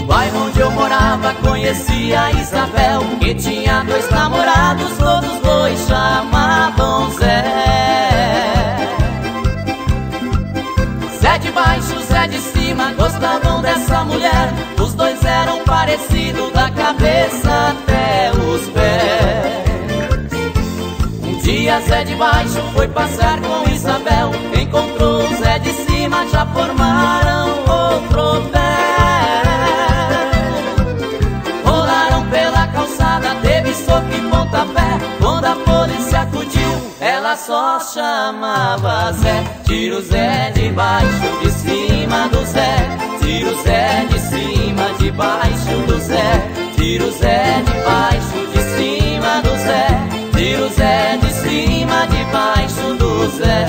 bairro onde eu morava conheci a Isabel, que tinha 2 namorados, todos 2 chamavam Zé. Zé de baixo, Zé de cima, gostavam dessa mulher. Os 2 eram parecidos da cabeça até os pés. Um dia Zé de baixo foi passear com Isabel, encontrou o Zé de cima, já formaram outro pé. Rolaram pela calçada, teve soco e pontapé. Quando a polícia acudiu, ela só chamava Zé. Tira o Zé de baixo, de cima do Zé. Tira o Zé de cima, de baixo do Zé. Tira o Zé de baixo, de cima do Zé. Tira o Zé de cima, de baixo do Zé.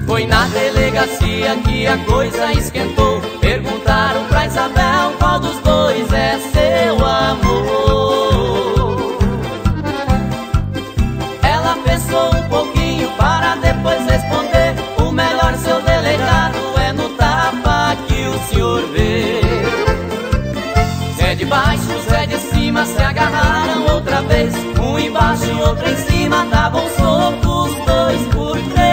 Foi na delegacia que a coisa esquentou. Perguntaram pra Isabel qual dos 2 é seu amor. Ela pensou um pouquinho para depois responder: o melhor, seu delegado, é no tapa que o senhor vê. Zé de baixo, Zé de cima se agarraram outra vez. Um embaixo e outro em cima, davam socos 2 por 3.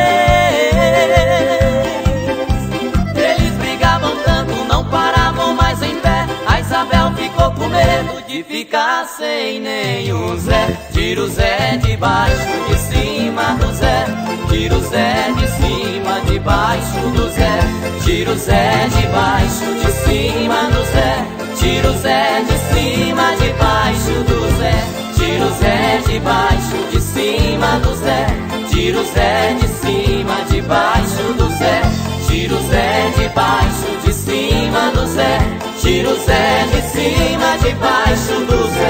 Eles brigavam tanto, não paravam mais em pé. A Isabel ficou com medo de ficar sem nenhum Zé. Tira o Zé de baixo, de cima do Zé. Tira o Zé de cima, de baixo do Zé. Tira o Zé de baixo, de cima do Zé. Tira o Zé de cima, de baixo do Zé. Tira o Zé de baixo, de cima do Zé. Tira o Zé de cima, de baixo do Zé. Tira o Zé de baixo, de cima do Zé. Tira o Zé de cima, de baixo do Zé.